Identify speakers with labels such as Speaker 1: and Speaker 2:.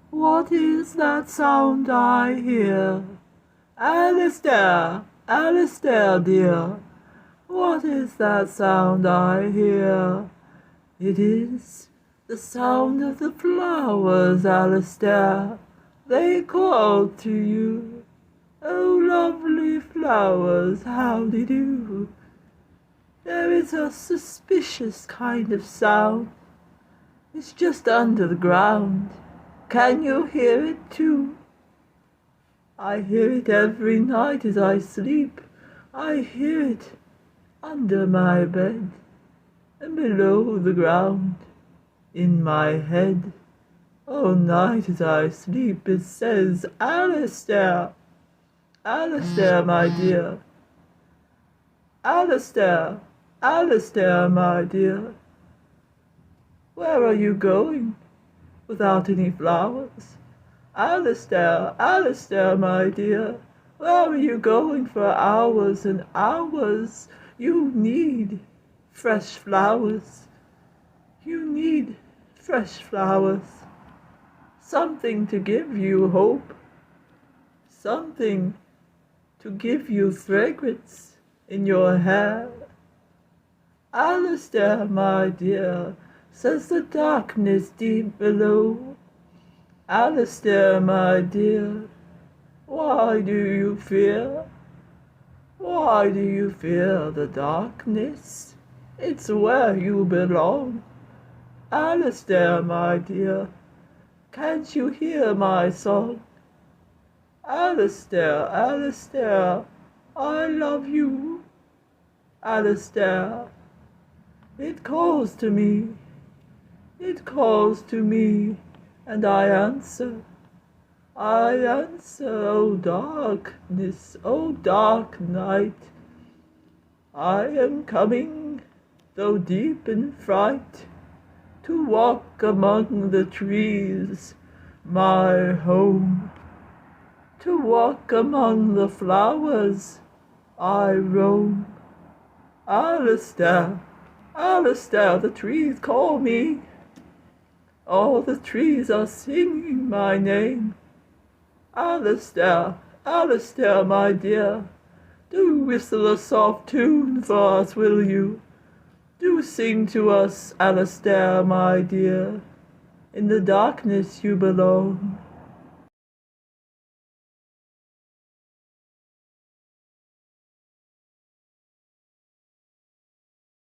Speaker 1: What is that sound I hear? Alastair, Alastair dear, what is that sound I hear? It is the sound of the flowers, Alastair. They call to you. Oh, lovely flowers, how do you do? There is a suspicious kind of sound. It's just under the ground. Can you hear it too? I hear it every night as I sleep. I hear it under my bed and below the ground in my head. All night as I sleep it says, Alastair, Alastair, my dear. Alastair, Alastair, my dear. Where are you going without any flowers? Alastair, Alastair, my dear. Where are you going for hours and hours? You need fresh flowers. You need fresh flowers. Something to give you hope. Something to give you fragrance in your hair. Alastair, my dear, says the darkness deep below. Alastair, my dear, why do you fear? Why do you fear the darkness? It's where you belong. Alastair, my dear, can't you hear my song? Alastair, Alastair, I love you. Alastair, it calls to me. It calls to me, and I answer. I answer, O darkness, O dark night. I am coming, though deep in fright, to walk among the trees, my home. To walk among the flowers, I roam. Alastair, Alastair, the trees call me. All the trees are singing my name. Alastair, Alastair, my dear, do whistle a soft tune for us, will you? Do sing to us, Alastair, my dear. In the darkness you belong.